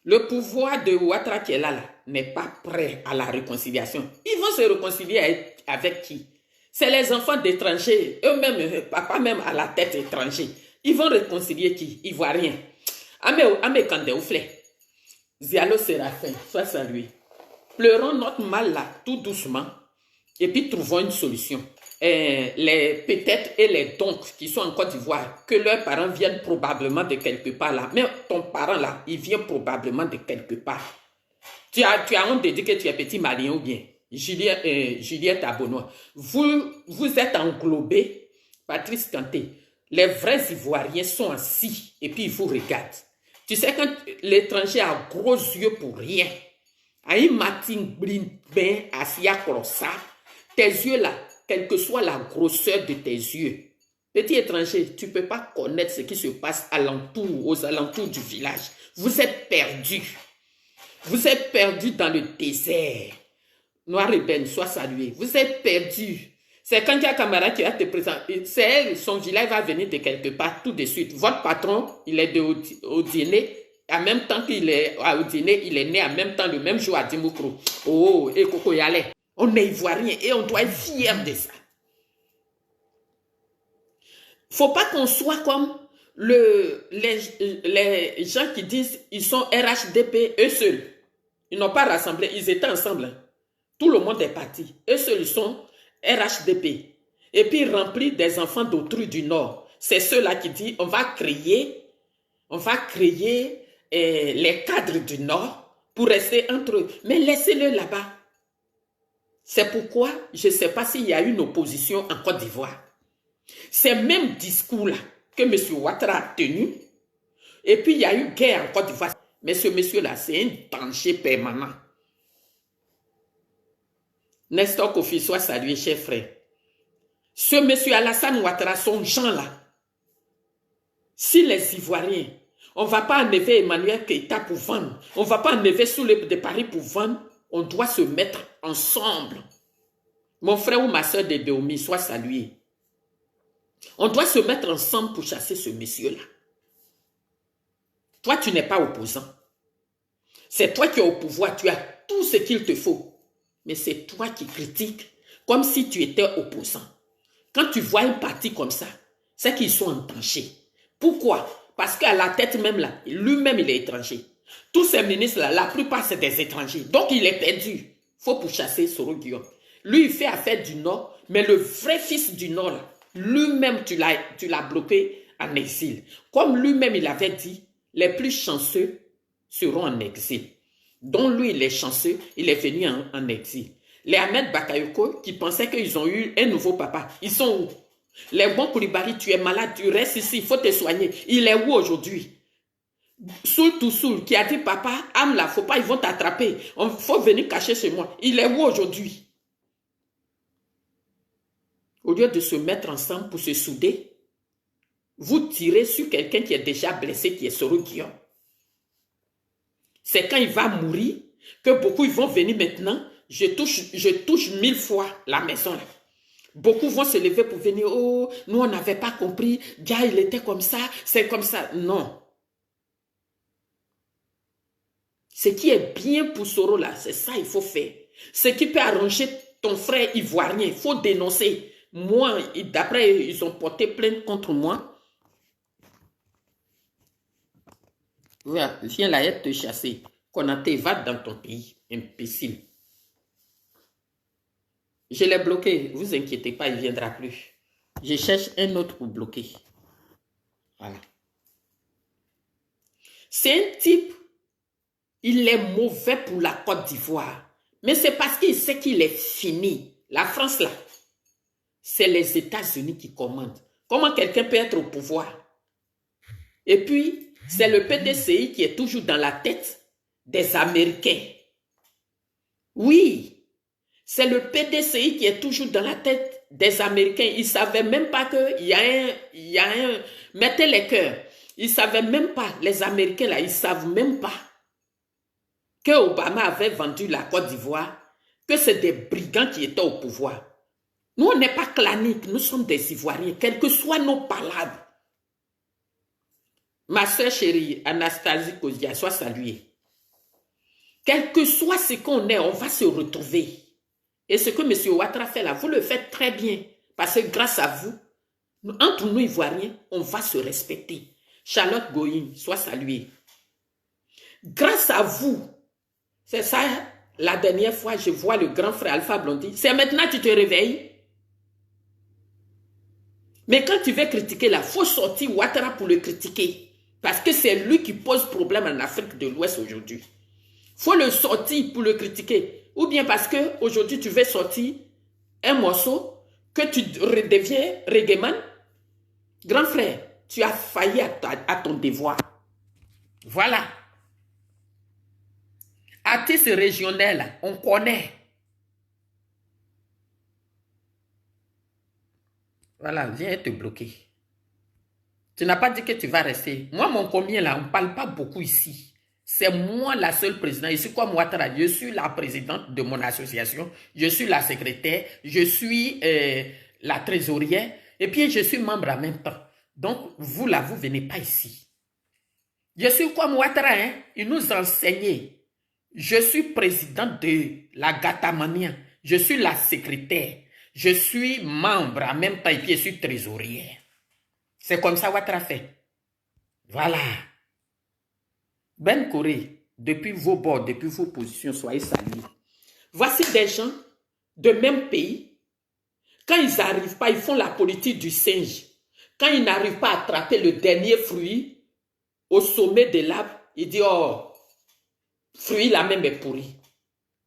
Le pouvoir de Ouattara qui est là n'est pas prêt à la réconciliation. Ils vont se réconcilier avec qui? C'est les enfants d'étrangers, eux-mêmes, papa même à la tête étranger. Ils vont réconcilier qui? Ivoiriens. Ame Kande Ouflé. Zialo Séraphin, sois salué. Pleurons notre mal là, tout doucement, et puis trouvons une solution. Les peut-être et les donc qui sont en Côte d'Ivoire, que leurs parents viennent probablement de quelque part là. Mais ton parent là, il vient probablement de quelque part. Tu as honte de dire que tu es petit malien ou bien Juliette Abonois. Vous êtes englobés, Patrice Kanté. Les vrais Ivoiriens sont assis et puis ils vous regardent. Tu sais, quand l'étranger a gros yeux pour rien, Aïe Martin Ben Asia Krosa, tes yeux là, quelle que soit la grosseur de tes yeux, petit étranger, tu ne peux pas connaître ce qui se passe aux alentours du village. Vous êtes perdus. Vous êtes perdus dans le désert. Noir et Ben, sois salué. Vous êtes perdus. C'est quand il y a Camara qui va te présenter. C'est elle, son village va venir de quelque part tout de suite. Votre patron, il est au dîner. En même temps qu'il est au dîner, il est né en même temps, le même jour à Dimoukro. Oh, et Koko Yale. On est ivoirien et on doit être fiers de ça. Faut pas qu'on soit comme les gens qui disent ils sont RHDP, eux seuls. Ils n'ont pas rassemblé, ils étaient ensemble. Hein. Tout le monde est parti. Eux seuls, ils sont RHDP. Et puis remplis des enfants d'autrui du Nord. C'est ceux-là qui disent on va créer les cadres du Nord pour rester entre eux. Mais laissez-le là-bas. C'est pourquoi je ne sais pas s'il y a une opposition en Côte d'Ivoire. Ces mêmes discours-là que M. Ouattara a tenu, et puis il y a eu guerre en Côte d'Ivoire. Mais ce monsieur-là, c'est un danger permanent. Nestor Kofi, soit salué, cher frère. Ce monsieur Alassane Ouattara, son gens-là, si les Ivoiriens, on ne va pas enlever Emmanuel Keïta pour vendre, on ne va pas enlever Souley de Paris pour vendre, on doit se mettre ensemble. Mon frère ou ma soeur de Dehomey, soit salué. On doit se mettre ensemble pour chasser ce monsieur-là. Toi, tu n'es pas opposant. C'est toi qui es au pouvoir, tu as tout ce qu'il te faut. Mais c'est toi qui critiques comme si tu étais opposant. Quand tu vois un parti comme ça, c'est qu'ils sont en danger. Pourquoi? Parce qu'à la tête même là, lui-même il est étranger. Tous ces ministres là, la plupart c'est des étrangers. Donc il est perdu. Il faut pourchasser Soro Guillaume. Lui, il fait affaire du Nord, mais le vrai fils du Nord là, lui-même tu l'as bloqué en exil. Comme lui-même il avait dit, les plus chanceux seront en exil. Donc lui, il est chanceux, il est venu en exil. Les Ahmed Bakayoko qui pensaient qu'ils ont eu un nouveau papa, ils sont où? Les bons Koulibaly, tu es malade, tu restes ici, il faut te soigner. Il est où aujourd'hui? Soul to Soul qui a dit papa, âme là, faut pas, ils vont t'attraper. Il faut venir cacher chez moi. Il est où aujourd'hui? Au lieu de se mettre ensemble pour se souder, vous tirez sur quelqu'un qui est déjà blessé, qui est Soro Guillaume. C'est quand il va mourir que beaucoup ils vont venir maintenant. Je touche 1000 fois la maison. Là. Beaucoup vont se lever pour venir. Oh, nous on n'avait pas compris. Dia, il était comme ça, c'est comme ça. Non. Ce qui est bien pour Soro là, c'est ça il faut faire. Ce qui peut arranger ton frère ivoirien, il faut dénoncer. Moi, d'après, ils ont porté plainte contre moi. Viens là être te chasser. Konaté, va dans ton pays, imbécile. Je l'ai bloqué, vous inquiétez pas, il ne viendra plus. Je cherche un autre pour bloquer. Voilà. C'est un type, il est mauvais pour la Côte d'Ivoire. Mais c'est parce qu'il sait qu'il est fini. La France là, c'est les États-Unis qui commandent. Comment quelqu'un peut être au pouvoir? Et puis, c'est le PDCI qui est toujours dans la tête des Américains. Oui, c'est le PDCI qui est toujours dans la tête des Américains. Ils ne savaient même pas qu'il y a un... Mettez les cœurs. Ils ne savaient même pas, les Américains là, ils ne savent même pas que Obama avait vendu la Côte d'Ivoire, que c'est des brigands qui étaient au pouvoir. Nous, on n'est pas claniques, nous sommes des Ivoiriens, quelles que soient nos palabres. Ma soeur chérie, Anastasie Kozia, sois saluée. Quel que soit ce qu'on est, on va se retrouver. Et ce que M. Ouattara fait là, vous le faites très bien. Parce que grâce à vous, entre nous Ivoiriens, on va se respecter. Charlotte Goïne, sois saluée. Grâce à vous, c'est ça, la dernière fois, je vois le grand frère Alpha Blondy. C'est maintenant que tu te réveilles. Mais quand tu veux critiquer là, il faut sortir Ouattara pour le critiquer. Parce que c'est lui qui pose problème en Afrique de l'Ouest aujourd'hui. Il faut le sortir pour le critiquer. Ou bien parce qu'aujourd'hui, tu veux sortir un morceau que tu redeviens reggaeman. Grand frère, tu as failli à ton devoir. Voilà. Artiste régional, on connaît. Voilà, viens te bloquer. Tu n'as pas dit que tu vas rester. Moi, mon combien là, on ne parle pas beaucoup ici. C'est moi la seule présidente. Je suis comme Ouattara. Je suis la présidente de mon association. Je suis la secrétaire. Je suis la trésorière. Et puis, je suis membre en même temps. Donc, vous là, vous ne venez pas ici. Je suis comme Ouattara. Hein? Il nous enseignait. Je suis présidente de la Gatamania. Je suis la secrétaire. Je suis membre en même temps. Et puis, je suis trésorière. C'est comme ça Ouattara fait. Voilà. Ben Corée, depuis vos bords, depuis vos positions, soyez salués. Voici des gens de même pays. Quand ils n'arrivent pas, ils font la politique du singe. Quand ils n'arrivent pas à attraper le dernier fruit au sommet de l'arbre, ils disent, oh, fruit là même est pourri.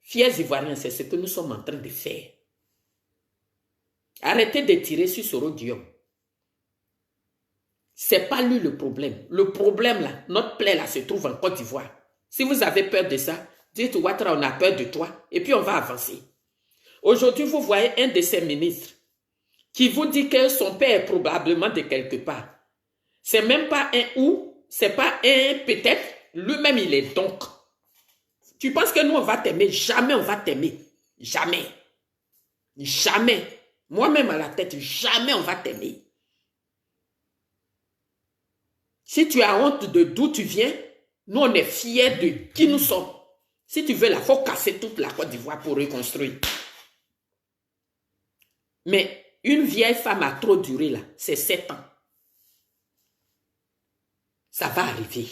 Fiers Ivoiriens, c'est ce que nous sommes en train de faire. Arrêtez de tirer sur Soro Diom. C'est pas lui le problème. Le problème là, notre plaie là se trouve en Côte d'Ivoire. Si vous avez peur de ça, dites Ouattara, on a peur de toi et puis on va avancer. Aujourd'hui, vous voyez un de ces ministres qui vous dit que son père est probablement de quelque part. C'est même pas un ou, c'est pas un peut-être, lui-même il est donc. Tu penses que nous on va t'aimer? Jamais on va t'aimer. Jamais. Jamais. Moi-même à la tête, jamais on va t'aimer. Si tu as honte de d'où tu viens, nous on est fiers de qui nous sommes. Si tu veux là, il faut casser toute la Côte d'Ivoire pour reconstruire. Mais une vieille femme a trop duré là, c'est 7 ans. Ça va arriver.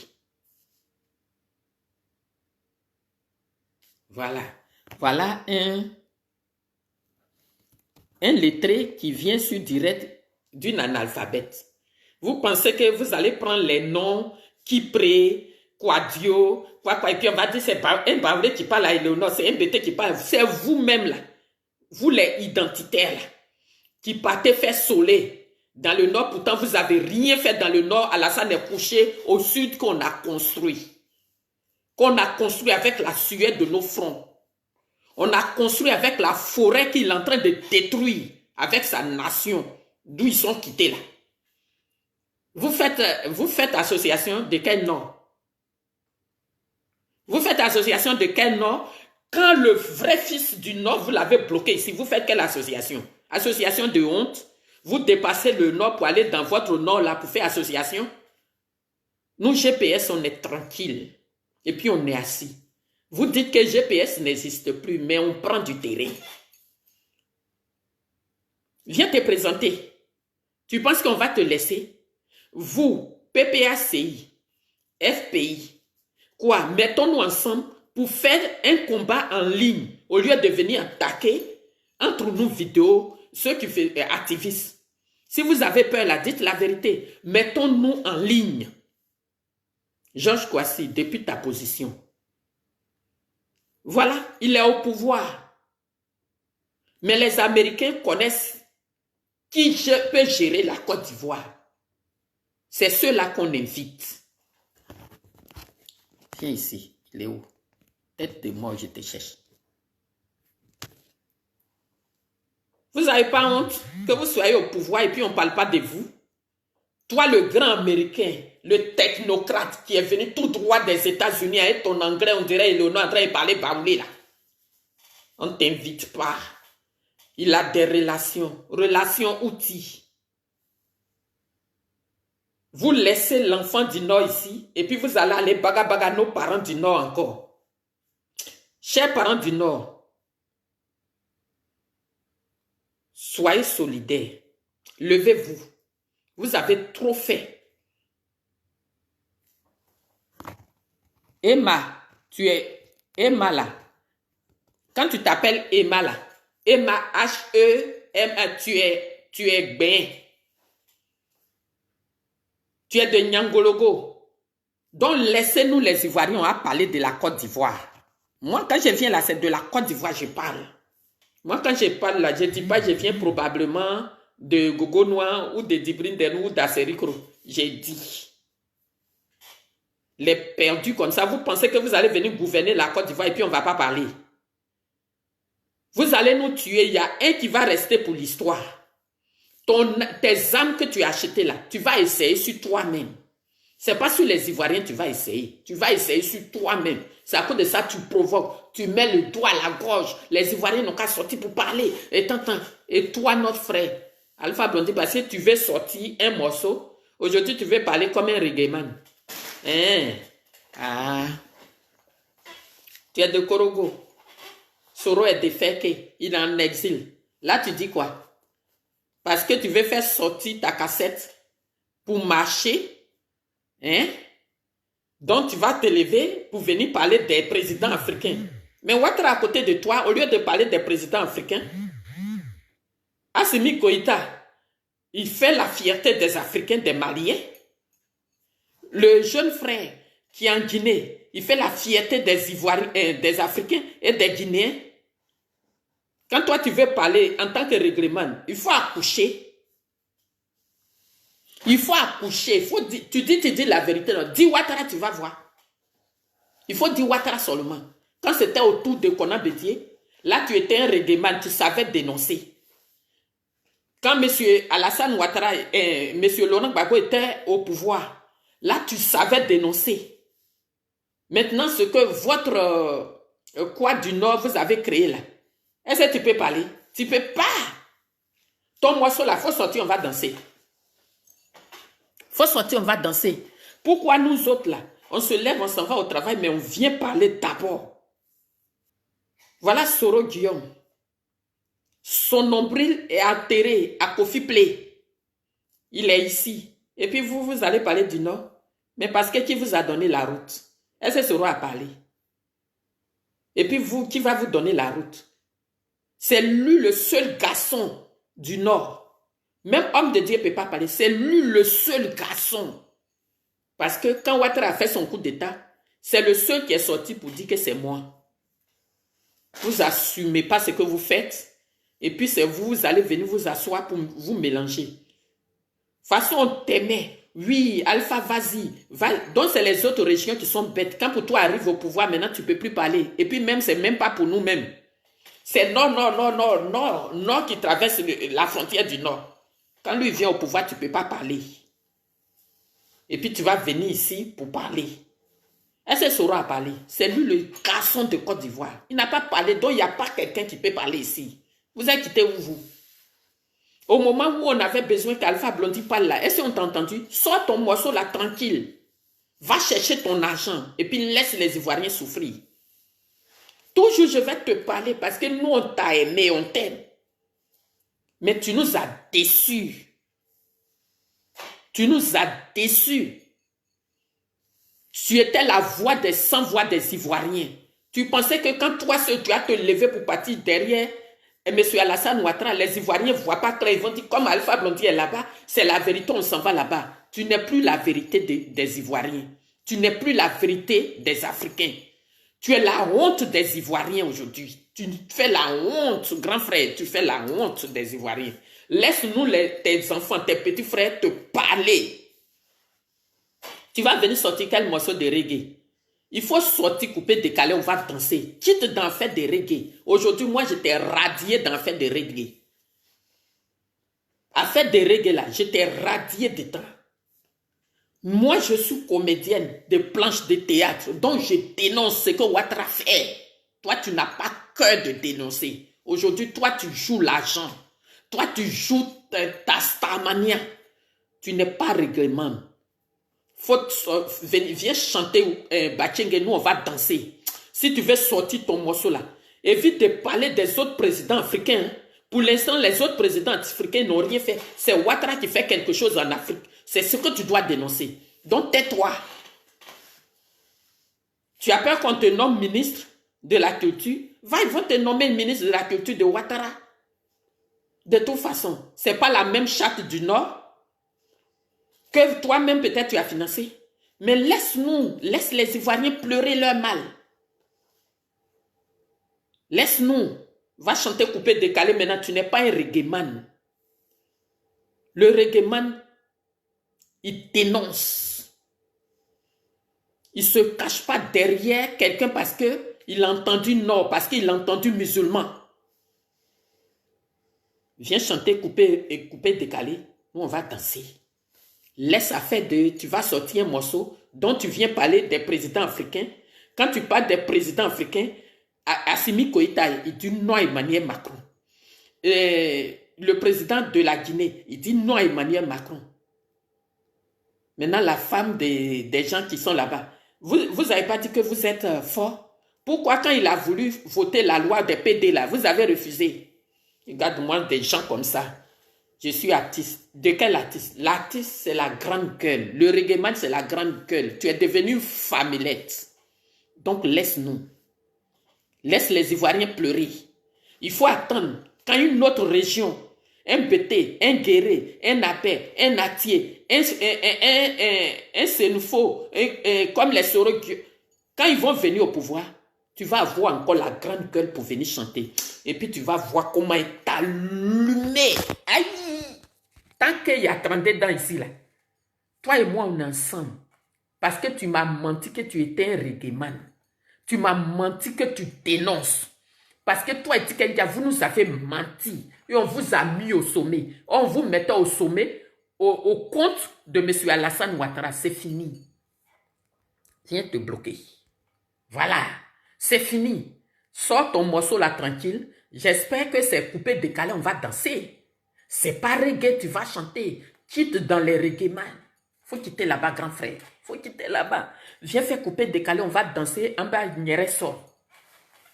Voilà. Voilà un lettré qui vient sur direct d'une analphabète. Vous pensez que vous allez prendre les noms Kipré, Quadio, quoi, et puis on va dire c'est un Baoulé qui parle à Eleonore, c'est un BT qui parle. C'est vous-même là, vous les identitaires là, qui partez faire soleil dans le nord. Pourtant, vous n'avez rien fait dans le nord. Alassane est couché au sud qu'on a construit. Qu'on a construit avec la sueur de nos fronts. On a construit avec la forêt qu'il est en train de détruire, avec sa nation, d'où ils sont quittés là. Vous faites association de quel nom? Vous faites association de quel nom? Quand le vrai fils du Nord, vous l'avez bloqué ici, vous faites quelle association? Association de honte? Vous dépassez le Nord pour aller dans votre Nord là pour faire association? Nous, GPS, on est tranquille. Et puis on est assis. Vous dites que GPS n'existe plus, mais on prend du terrain. Viens te présenter. Tu penses qu'on va te laisser? Vous, PPACI, FPI, quoi, mettons-nous ensemble pour faire un combat en ligne au lieu de venir attaquer entre nous vidéos, ceux qui font activistes. Si vous avez peur, là, dites la vérité. Mettons-nous en ligne. Georges Kouassi, depuis ta position. Voilà, il est au pouvoir. Mais les Américains connaissent qui peut gérer la Côte d'Ivoire. C'est ceux-là qu'on invite. Viens ici, il est où? Tête de mort, je te cherche. Vous n'avez pas honte que vous soyez au pouvoir et puis on ne parle pas de vous? Toi, le grand Américain, le technocrate qui est venu tout droit des États-Unis avec ton anglais, on dirait Eleonore en train de parler baoulé là. On ne t'invite pas. Il a des relations outils. Vous laissez l'enfant du Nord ici et puis vous allez aller baga nos parents du Nord encore. Chers parents du Nord, soyez solidaires. Levez-vous. Vous avez trop fait. Emma, tu es Emma là. Quand tu t'appelles Emma là, Emma H-E-M-A, tu es bien. Tu es de Nyangologo. Donc laissez-nous les Ivoiriens à parler de la Côte d'Ivoire. Moi, quand je viens là, c'est de la Côte d'Ivoire je parle. Moi, quand je parle là, je ne dis pas je viens probablement de Gogo Noir ou de Dibrindenou ou d'Aserikro. J'ai dit. Les perdus comme ça, vous pensez que vous allez venir gouverner la Côte d'Ivoire et puis on ne va pas parler. Vous allez nous tuer. Il y a un qui va rester pour l'histoire. Tes armes que tu as achetées là, tu vas essayer sur toi-même. Ce n'est pas sur les Ivoiriens que tu vas essayer. Tu vas essayer sur toi-même. C'est à cause de ça que tu provoques. Tu mets le doigt à la gorge. Les Ivoiriens n'ont qu'à sortir pour parler. Et toi, notre frère, Alpha Blondy, parce que tu veux sortir un morceau. Aujourd'hui, tu veux parler comme un reggae man. Tu es de Korogo. Soro est déféqué. Il est en exil. Là, tu dis quoi? Parce que tu veux faire sortir ta cassette pour marcher. Donc, tu vas te lever pour venir parler des présidents africains. Mais Ouattara à côté de toi, au lieu de parler des présidents africains, Assimi Goïta, il fait la fierté des Africains, des Maliens. Le jeune frère qui est en Guinée, il fait la fierté des Ivoiriens, des Africains et des Guinéens. Quand toi tu veux parler en tant que règlement, il faut accoucher. Il faut accoucher. Tu dis la vérité. Non. Dis Ouattara, tu vas voir. Il faut dire Ouattara seulement. Quand c'était autour de Konan Bédié, là tu étais un règlement, tu savais dénoncer. Quand M. Alassane Ouattara et M. Laurent Gbagbo étaient au pouvoir, là tu savais dénoncer. Maintenant, ce que votre quoi du Nord vous avez créé là, est-ce que tu peux parler? Tu ne peux pas. Ton moisseau là, il faut sortir, on va danser. Il faut sortir, on va danser. Pourquoi nous autres là, on se lève, on s'en va au travail, mais on vient parler d'abord. Voilà Soro Guillaume. Son nombril est enterré à Kofi Plé. Il est ici. Et puis vous allez parler du Nord. Mais parce que qui vous a donné la route? Est-ce que Soro a parlé? Et puis vous, qui va vous donner la route? C'est lui le seul garçon du Nord. Même homme de Dieu ne peut pas parler. C'est lui le seul garçon. Parce que quand Ouattara a fait son coup d'État, c'est le seul qui est sorti pour dire que c'est moi. Vous n'assumez pas ce que vous faites. Et puis c'est vous allez venir vous asseoir pour vous mélanger. De toute façon, on t'aimait. Oui, Alpha, vas-y. Donc c'est les autres régions qui sont bêtes. Quand pour toi arrive au pouvoir, maintenant tu ne peux plus parler. Et puis même, c'est même pas pour nous-mêmes. C'est Nord qui traverse la frontière du Nord. Quand lui vient au pouvoir, tu ne peux pas parler. Et puis tu vas venir ici pour parler. Est-ce que Soro a parlé? C'est lui le garçon de Côte d'Ivoire. Il n'a pas parlé, donc il n'y a pas quelqu'un qui peut parler ici. Vous êtes quitté où vous? Au moment où on avait besoin qu'Alpha Blondy parle là, est-ce qu'on t'a entendu? Sors ton morceau là tranquille. Va chercher ton argent et puis laisse les Ivoiriens souffrir. Toujours je vais te parler parce que nous on t'a aimé, on t'aime. Mais tu nous as déçus. Tu nous as déçus. Tu étais la voix des sans voix des Ivoiriens. Tu pensais que quand toi seul tu as te levé pour partir derrière M. Alassane Ouattara, les Ivoiriens ne voient pas clair. Ils vont dire comme Alpha Blondy est là-bas, c'est la vérité, on s'en va là-bas. Tu n'es plus la vérité des Ivoiriens. Tu n'es plus la vérité des Africains. Tu es la honte des Ivoiriens aujourd'hui. Tu fais la honte, grand frère, tu fais la honte des Ivoiriens. Laisse-nous tes enfants, tes petits frères te parler. Tu vas venir sortir quel morceau de reggae? Il faut sortir, couper, décaler, on va danser. Quitte d'en faire des reggae. Aujourd'hui, moi, j'étais radié d'en faire des reggae. À faire des reggae là, j'étais radié dedans. Moi, je suis comédienne de planches de théâtre, donc je dénonce ce que Ouattara fait. Toi, tu n'as pas cœur de dénoncer. Aujourd'hui, toi, tu joues l'argent. Toi, tu joues ta starmania. Tu n'es pas règlement. Viens chanter Bachengue, nous, on va danser. Si tu veux sortir ton morceau là, évite de parler des autres présidents africains. Pour l'instant, les autres présidents africains n'ont rien fait. C'est Ouattara qui fait quelque chose en Afrique. C'est ce que tu dois dénoncer. Donc tais-toi. Tu as peur qu'on te nomme ministre de la culture? Va, ils vont te nommer ministre de la culture de Ouattara. De toute façon, ce n'est pas la même charte du Nord que toi-même peut-être tu as financé. Mais laisse-nous, laisse les Ivoiriens pleurer leur mal. Laisse-nous. Va chanter coupé décalé maintenant. Tu n'es pas un reggaeman. Le reggaeman, il dénonce. Il ne se cache pas derrière quelqu'un parce qu'il a entendu Nord, parce qu'il a entendu musulman. Viens chanter coupé et coupé décalé. Nous, on va danser. Laisse affaire de... Tu vas sortir un morceau dont tu viens parler des présidents africains. Quand tu parles des présidents africains, Assimi Goïta, il dit non à Emmanuel Macron. Le président de la Guinée, il dit non à Emmanuel Macron. Maintenant, la femme des gens qui sont là-bas, vous n'avez pas dit que vous êtes fort? Pourquoi quand il a voulu voter la loi des PD là, vous avez refusé? Regarde-moi des gens comme ça. Je suis artiste. De quel artiste? L'artiste, c'est la grande gueule. Le reggaeman, c'est la grande gueule. Tu es devenu familette. Donc, laisse-nous. Laisse les Ivoiriens pleurer. Il faut attendre. Quand une autre région, un Bété, un Guéré, un Apé, un Atier, un Sénoufo, comme les Soro, quand ils vont venir au pouvoir, tu vas avoir encore la grande gueule pour venir chanter. Et puis tu vas voir comment il t'a allumé. Aïe! Tant qu'il y a 32 dents ici, là, toi et moi, on est ensemble. Parce que tu m'as menti que tu étais un reggaeman. Tu m'as menti que tu dénonces. Parce que toi et Tikendia, vous nous avez menti. Et on vous a mis au sommet. On vous mettait au sommet, au compte de M. Alassane Ouattara. C'est fini. Viens te bloquer. Voilà. C'est fini. Sors ton morceau là tranquille. J'espère que c'est coupé décalé. On va danser. C'est pas reggae, tu vas chanter. Quitte dans les reggaeman. Faut quitter là-bas, grand frère. Faut quitter là-bas. Viens faire couper décalé. On va danser. En bas, Nyere sort.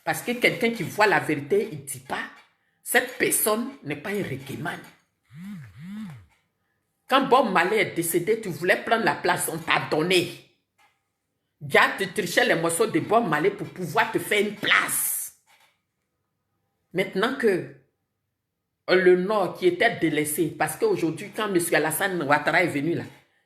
Parce que quelqu'un qui voit la vérité, il ne dit pas. Cette personne n'est pas un reggaeman. Quand Bob Marley est décédé, tu voulais prendre la place, on t'a donné. Gars, tu trichais les morceaux de Bob Marley pour pouvoir te faire une place. Maintenant que le Nord qui était délaissé, parce qu'aujourd'hui, quand M. Alassane Ouattara est venu là,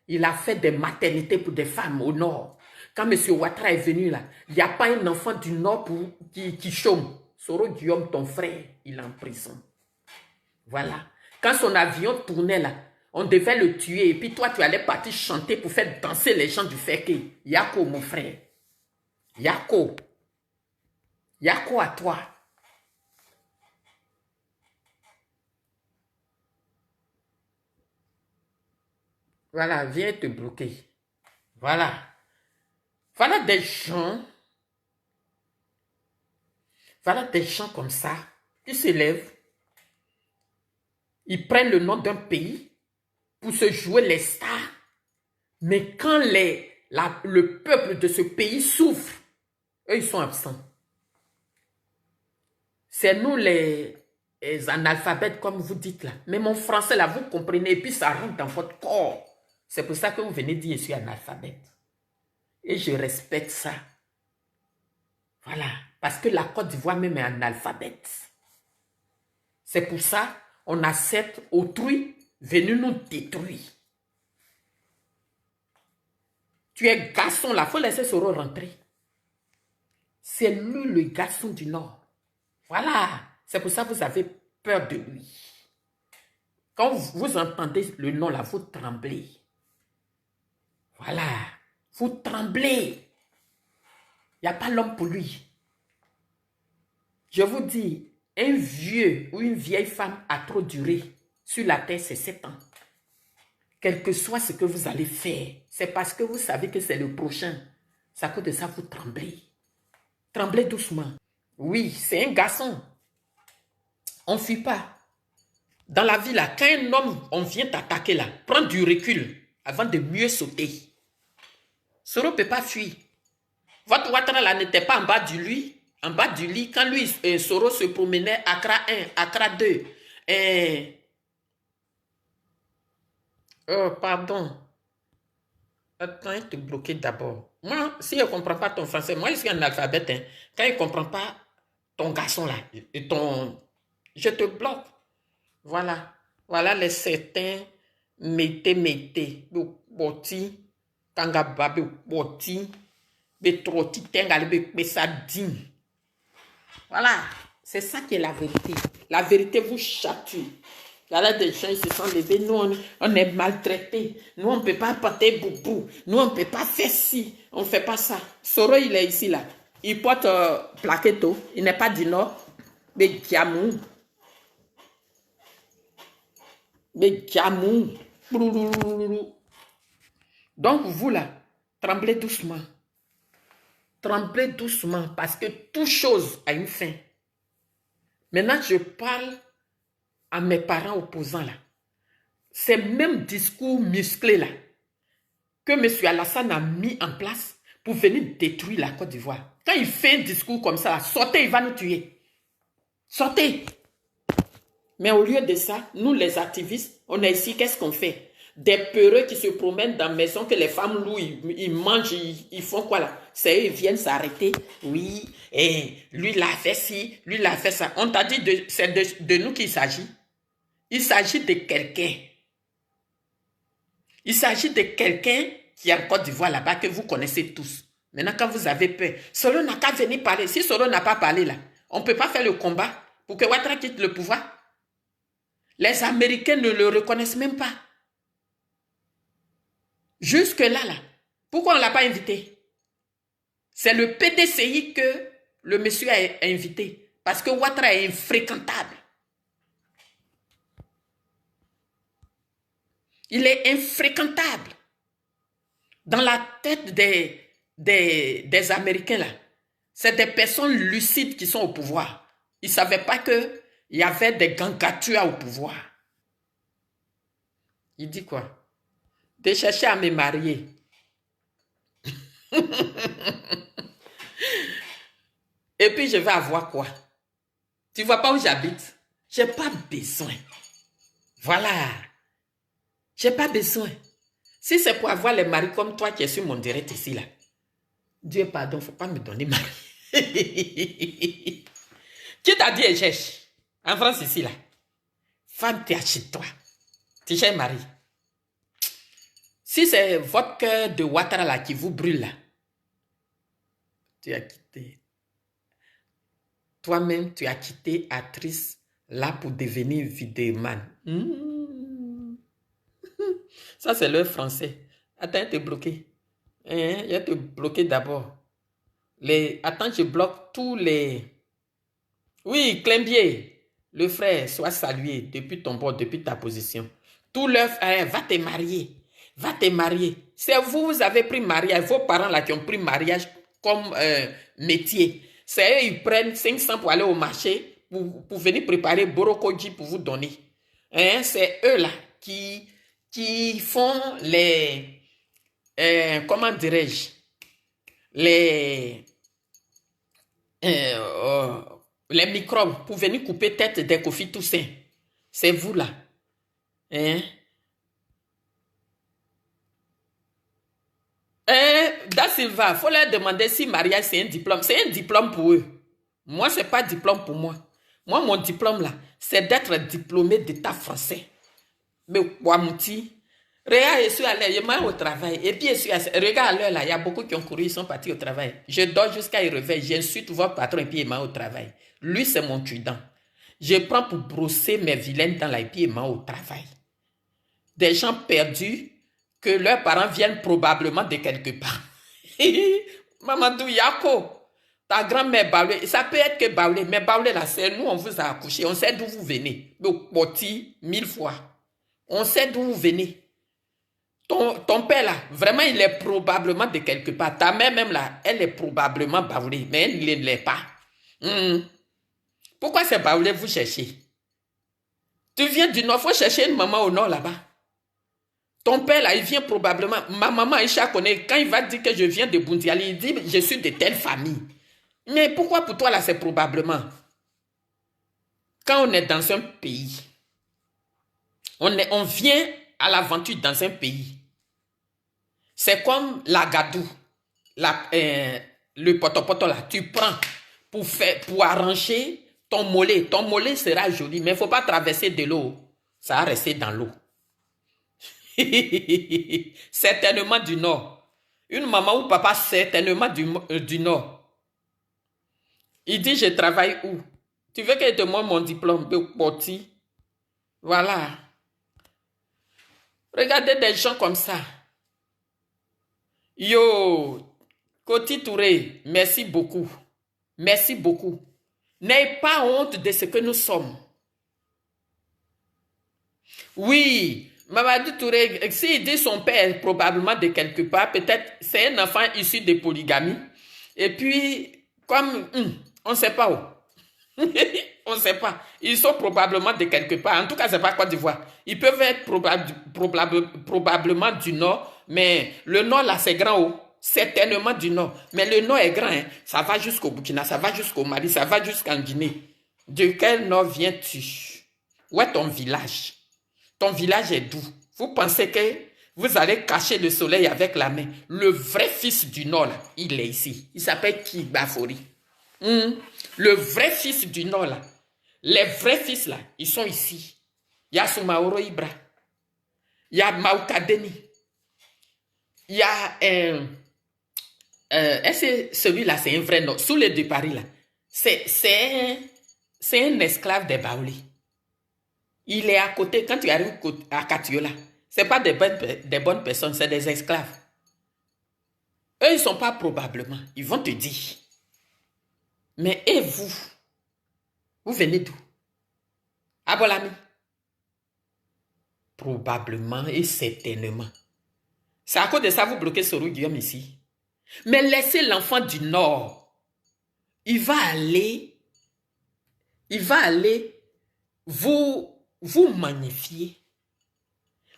il a fait des maternités pour des femmes au Nord. Quand M. Ouattara est venu là, il n'y a pas un enfant du Nord qui chôme. Soro Guillaume, ton frère, il est en prison. Voilà. Quand son avion tournait là, on devait le tuer. Et puis toi, tu allais partir chanter pour faire danser les gens du Féké. Yako, mon frère. Yako. Yako à toi. Voilà, viens te bloquer. Voilà. Voilà des gens. Voilà des gens comme ça. Ils se lèvent. Ils prennent le nom d'un pays pour se jouer les stars. Mais quand le peuple de ce pays souffre, eux, ils sont absents. C'est nous les analphabètes, comme vous dites là. Mais mon français, là, vous comprenez, et puis ça rentre dans votre corps. C'est pour ça que vous venez dire, je suis analphabète. Et je respecte ça. Voilà. Parce que la Côte d'Ivoire même est analphabète. C'est pour ça on accepte autrui venu nous détruire. Tu es garçon là, il faut laisser Soro rentrer. C'est lui le garçon du Nord. Voilà. C'est pour ça que vous avez peur de lui. Quand vous entendez le nom là, vous tremblez. Voilà. Vous tremblez. Il n'y a pas l'homme pour lui. Je vous dis, un vieux ou une vieille femme a trop duré sur la terre, c'est 7 ans. Quel que soit ce que vous allez faire, c'est parce que vous savez que c'est le prochain. C'est à cause de ça vous tremblez. Tremblez doucement. Oui, c'est un garçon. On ne fuit pas. Dans la vie, là, quand un homme, on vient t'attaquer, là, prends du recul avant de mieux sauter. Soro ne peut pas fuir. Votre Ouattara là n'était pas en bas du lit. En bas du lit, quand lui, Soro se promenait, Accra 1, Accra 2. Oh, pardon. Attends, te bloquer d'abord. Moi, si je ne comprends pas ton français, moi, je suis un alphabète. Hein. Quand je ne comprends pas ton garçon là, je te bloque. Voilà. Voilà les certains mettez, boti, kangababe, boti, betroti, tengalbe, besadine. Voilà. C'est ça qui est la vérité. La vérité vous chatue. Il y a des gens, ils se sont levés. Nous, on est maltraités. Nous, on ne peut pas porter boubou. Nous, on ne peut pas faire ci. On ne fait pas ça. Soro, il est ici, là. Il porte plaquetto. Il n'est pas du Nord. Mais Djamou. Mais Djamou. Donc, vous, là, tremblez doucement. Tremblez doucement parce que toute chose a une fin. Maintenant, je parle à mes parents opposants là. Ces mêmes discours musclés là que M. Alassane a mis en place pour venir détruire la Côte d'Ivoire. Quand il fait un discours comme ça, sortez, il va nous tuer. Sortez. Mais au lieu de ça, nous les activistes, on est ici, qu'est-ce qu'on fait? Des peureux qui se promènent dans la maison, que les femmes louent, ils mangent, ils font quoi là? C'est eux, ils viennent s'arrêter. Oui, et lui il a fait ci, lui il a fait ça. On t'a dit, c'est de nous qu'il s'agit. Il s'agit de quelqu'un. Il s'agit de quelqu'un qui est en Côte d'Ivoire là-bas, que vous connaissez tous. Maintenant, quand vous avez peur, Soro n'a qu'à venir parler. Si Soro n'a pas parlé là, on ne peut pas faire le combat pour que Ouattara quitte le pouvoir. Les Américains ne le reconnaissent même pas. Jusque-là, pourquoi on ne l'a pas invité? C'est le PDCI que le monsieur a invité. Parce que Ouattara est infréquentable. Il est infréquentable. Dans la tête des Américains, là, c'est des personnes lucides qui sont au pouvoir. Ils ne savaient pas qu'il y avait des gangatuas au pouvoir. Il dit quoi? De chercher à me marier. Et puis je vais avoir quoi? Tu ne vois pas où j'habite? Je n'ai pas besoin. Voilà. Je n'ai pas besoin. Si c'est pour avoir les maris comme toi qui es sur mon direct ici, là. Dieu pardon, il ne faut pas me donner mari. Qui t'a dit, cherche? En France ici, là. Femme, tu es chez toi. Tu cherches mari. Si c'est votre cœur de Ouattara là qui vous brûle là, tu as quitté. Toi-même, tu as quitté actrice là pour devenir vidéoman. Ça, c'est le français. Attends, t'es bloqué. Je vais te bloquer d'abord. Attends, je bloque tous les... Oui, Clembier, le frère, sois salué depuis ton bord, depuis ta position. Tout leur frère, va te marier. Va te marier. C'est vous, vous avez pris mariage. Vos parents là qui ont pris mariage comme métier. C'est eux, ils prennent 500 pour aller au marché pour venir préparer Borokodji pour vous donner. C'est eux là qui font les... comment dirais-je? Les microbes pour venir couper tête des Kofi Toussaint. C'est vous là. Da Silva, il faut leur demander si mariage c'est un diplôme. C'est un diplôme pour eux. Moi, ce n'est pas un diplôme pour moi. Moi, mon diplôme là, c'est d'être diplômé d'État français. Mais Wamouti, regarde, je suis allé, je m'en au travail. Et puis, regarde à l'heure là, il y a beaucoup qui ont couru, ils sont partis au travail. Je dors jusqu'à y réveil, j'insulte votre patron et puis il m'a au travail. Lui, c'est mon tudan. Je prends pour brosser mes vilaines dans la et puis il m'a au travail. Des gens perdus que leurs parents viennent probablement de quelque part. Mamadou Yako, ta grand-mère Baoulé, ça peut être que Baoulé, mais Baoulé là, c'est nous, on vous a accouché, on sait d'où vous venez. Donc, Poti, 1000 fois. On sait d'où vous venez. Ton père là, vraiment, il est probablement de quelque part. Ta mère même là, elle est probablement Baoulé, mais elle ne l'est pas. Pourquoi c'est Baoulé vous cherchez? Tu viens du nord, il faut chercher une maman au nord là-bas. Ton père, là, il vient probablement... Ma maman, Aïcha, connaît, quand il va dire que je viens de Boundiali, il dit, je suis de telle famille. Mais pourquoi pour toi, là, c'est probablement? Quand on est dans un pays, on vient à l'aventure dans un pays. C'est comme la gadou, le potopoto, là, tu prends pour arranger ton mollet. Ton mollet sera joli, mais il ne faut pas traverser de l'eau. Ça va rester dans l'eau. Certainement du Nord. Une maman ou papa, certainement du Nord. Il dit, je travaille où? Tu veux que je te montre mon diplôme? Voilà. Regardez des gens comme ça. Yo, Koti Touré, merci beaucoup. Merci beaucoup. N'ayez pas honte de ce que nous sommes. Oui, Mamadou Touré, s'il dit son père probablement de quelque part, peut-être c'est un enfant issu de polygamie. Et puis, comme on ne sait pas où. On ne sait pas. Ils sont probablement de quelque part. En tout cas, ce n'est pas Côte d'Ivoire. Ils peuvent être probablement du Nord, mais le Nord, là, c'est grand haut. Certainement du Nord. Mais le Nord est grand. Hein. Ça va jusqu'au Burkina, ça va jusqu'au Mali, ça va jusqu'en Guinée. De quel Nord viens-tu? Où est ton village? Ton village est d'où? Vous pensez que vous allez cacher le soleil avec la main? Le vrai fils du Nord, là, il est ici. Il s'appelle Kibafori. Le vrai fils du Nord, là. Les vrais fils, là, ils sont ici. Il y a Soumaoro Ibra. Il y a Maoukadeni. Il y a... celui-là, c'est un vrai Nord. Sous les deux Paris, là. C'est un esclave des Baoulés. Il est à côté. Quand tu arrives à Katiola, ce n'est pas des bonnes personnes, c'est des esclaves. Eux, ils ne sont pas probablement. Ils vont te dire. Mais et vous? Vous venez d'où? Abolami? Probablement et certainement. C'est à cause de ça que vous bloquez Soro Guillaume ici. Mais laissez l'enfant du Nord. Il va aller vous magnifier.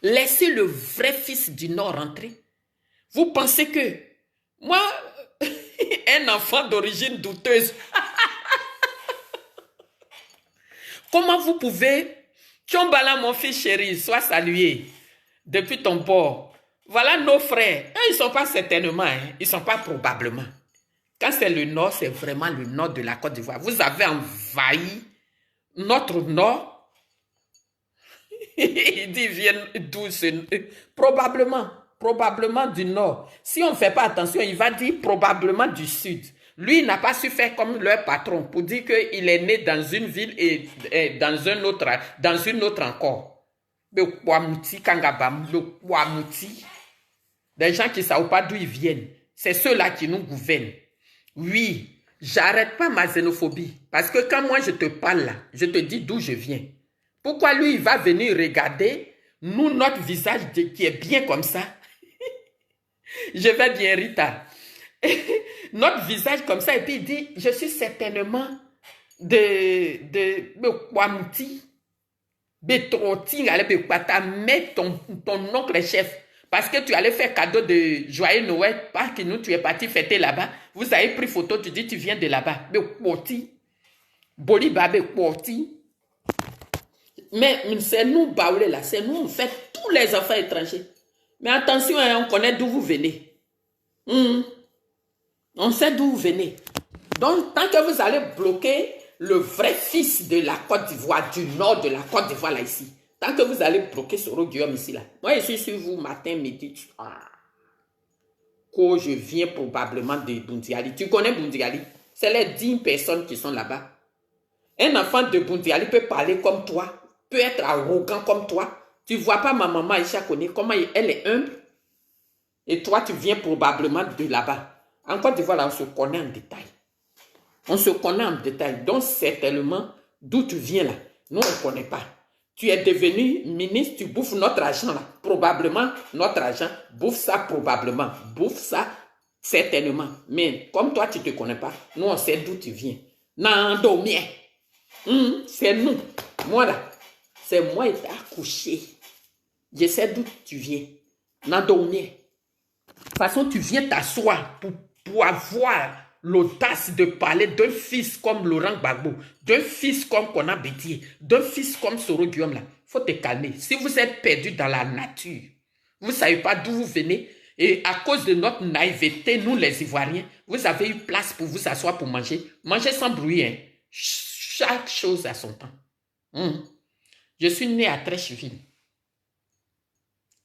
Laissez le vrai fils du Nord rentrer. Vous pensez que moi, un enfant d'origine douteuse, comment vous pouvez, Tchombala, mon fils chéri, sois salué depuis ton port. Voilà nos frères. Ils ne sont pas certainement, hein, ils ne sont pas probablement. Quand c'est le Nord, c'est vraiment le Nord de la Côte d'Ivoire. Vous avez envahi notre Nord. Il dit, viennent d'où? Probablement du Nord. Si on ne fait pas attention, il va dire probablement du Sud. Lui, il n'a pas su faire comme leur patron pour dire qu'il est né dans une ville et dans une autre encore. Des gens qui ne savent pas d'où ils viennent. C'est ceux-là qui nous gouvernent. Oui, j'arrête pas ma xénophobie. Parce que quand moi je te parle là, je te dis d'où je viens. Pourquoi lui, il va venir regarder, nous, notre visage qui est bien comme ça. Je vais bien, Rita. Notre visage comme ça, et puis il dit, je suis certainement de Kwamouti, Betroti, mais ton oncle est chef. Parce que tu allais faire cadeau de joyeux Noël, parce que nous, tu es parti fêter là-bas. Vous avez pris photo, tu dis, tu viens de là-bas. Bekwoti, Boliba, Bekwoti. Mais c'est nous, Baoulé, là, c'est nous, on fait tous les enfants étrangers. Mais attention, hein, on connaît d'où vous venez. On sait d'où vous venez. Donc, tant que vous allez bloquer le vrai fils de la Côte d'Ivoire, du nord de la Côte d'Ivoire, là, ici, tant que vous allez bloquer Soro Guillaume ici, là, moi, je suis sur vous, matin, midi, que je viens probablement de Boundiali. Tu connais Boundiali? C'est les 10 personnes qui sont là-bas. Un enfant de Boundiali peut parler comme toi, peut être arrogant comme toi. Tu ne vois pas ma maman Aïcha connaît comment elle est humble. Et toi, tu viens probablement de là-bas. En Côte d'Ivoire, là, on se connaît en détail. On se connaît en détail. Donc, certainement, d'où tu viens là, nous, on ne connaît pas. Tu es devenu ministre, tu bouffes notre argent là. Probablement, notre argent, bouffe ça probablement. Bouffe ça certainement. Mais comme toi, tu ne te connais pas, nous, on sait d'où tu viens. Nandomien. C'est nous. Moi là, c'est moi qui t'ai accouché. Je sais d'où tu viens. Nandomie. De toute façon, tu viens t'asseoir pour avoir l'audace de parler d'un fils comme Laurent Gbagbo, d'un fils comme Kona Bétier, d'un fils comme Soro Guillaume là. Faut te calmer. Si vous êtes perdu dans la nature, vous ne savez pas d'où vous venez, et à cause de notre naïveté, nous les Ivoiriens, vous avez eu place pour vous asseoir pour manger. Mangez sans bruit, hein. Chaque chose a son temps. Je suis né à Trècheville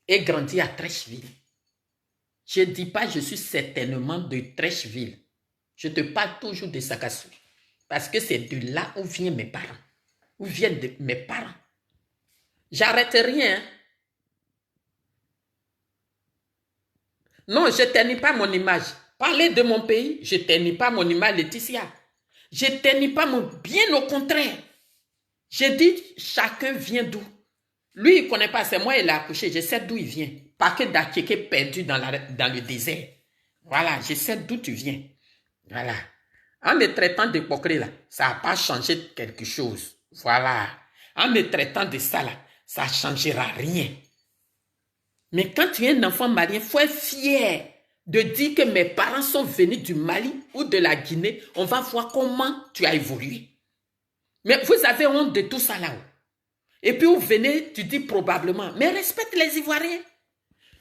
et grandi à Trècheville. Je ne dis pas je suis certainement de Trècheville. Je te parle toujours de Sakassou. Parce que c'est de là où viennent mes parents. Où viennent mes parents. J'arrête rien. Hein. Non, je ne ternis pas mon image. Parler de mon pays, je ne ternis pas mon image, Laetitia. Je ne ternis pas mon... Bien au contraire. Je dis, chacun vient d'où. Lui, il ne connaît pas, c'est moi, il a accouché. Je sais d'où il vient. Pas que d'Akéké perdu dans le désert. Voilà, je sais d'où tu viens. Voilà. En me traitant d'hypocrite, là, ça n'a pas changé quelque chose. Voilà. En me traitant de ça, là, ça ne changera rien. Mais quand tu es un enfant malien, il faut être fier de dire que mes parents sont venus du Mali ou de la Guinée. On va voir comment tu as évolué. Mais vous avez honte de tout ça là-haut. Et puis vous venez, tu dis probablement, mais respecte les Ivoiriens.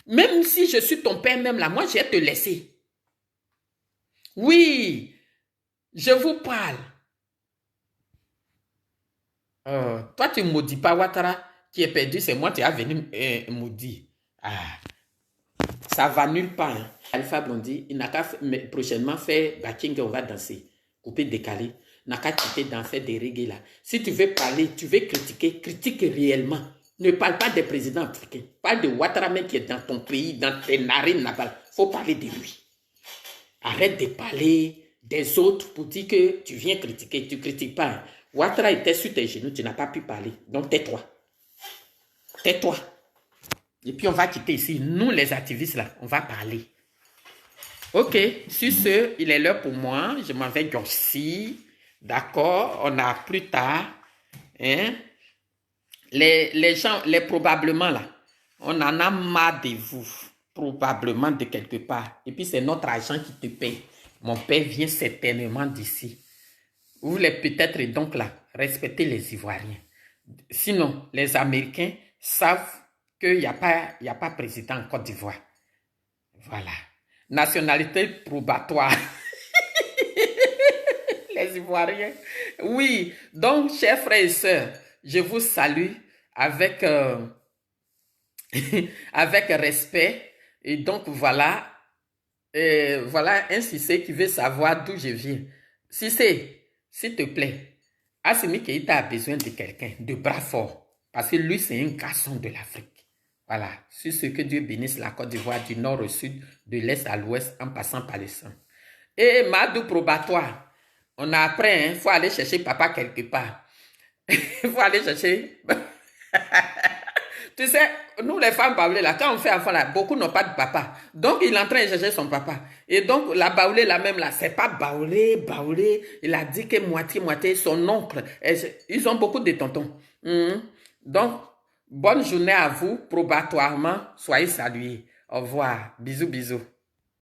Même si je suis ton père même là, moi je vais te laisser. Oui, je vous parle. Toi tu ne maudis pas Ouattara qui est perdu, c'est moi qui as venu maudire. Ça va nulle part. Hein. Alpha Blondy, il n'a qu'à prochainement faire backing, on va danser. Couper, décaler. N'a qu'à quitter d'en faire des reggae là. Si tu veux parler, tu veux critiquer, critique réellement. Ne parle pas des présidents africains. Parle de Ouattara qui est dans ton pays, dans tes narines là-bas. Il faut parler de lui. Arrête de parler des autres pour dire que tu viens critiquer. Tu ne critiques pas. Hein. Ouattara était sur tes genoux, tu n'as pas pu parler. Donc tais-toi. Tais-toi. Et puis on va quitter ici. Nous les activistes là, on va parler. Ok, sur ce, il est l'heure pour moi. Je m'en vais aussi. D'accord, on a plus tard. Hein? Les gens, probablement là, on en a marre de vous. Probablement de quelque part. Et puis c'est notre argent qui te paye. Mon père vient certainement d'ici. Vous les peut-être donc là, respectez les Ivoiriens. Sinon, les Américains savent qu'il n'y a pas président en Côte d'Ivoire. Voilà. Nationalité probatoire. Les Ivoiriens. Oui. Donc, chers frères et sœurs, je vous salue avec, avec respect. Et donc, voilà. Voilà un Cissé qui veut savoir d'où je viens. Cissé, s'il te plaît, Assimi Keïta a besoin de quelqu'un, de bras fort. Parce que lui, c'est un garçon de l'Afrique. Voilà. Sur ce, que Dieu bénisse la Côte d'Ivoire du nord au sud, de l'est à l'ouest, en passant par le sang. Et Madou probatoire. On a après, il faut aller chercher papa quelque part. Il faut aller chercher... Tu sais, nous les femmes baoulées là, quand on fait enfant là, beaucoup n'ont pas de papa. Donc il est en train de chercher son papa. Et donc la baoulée là même là, c'est pas baoulé. Il a dit que moitié, son oncle. Ils ont beaucoup de tontons. Donc, bonne journée à vous, probatoirement. Soyez salués. Au revoir. Bisous.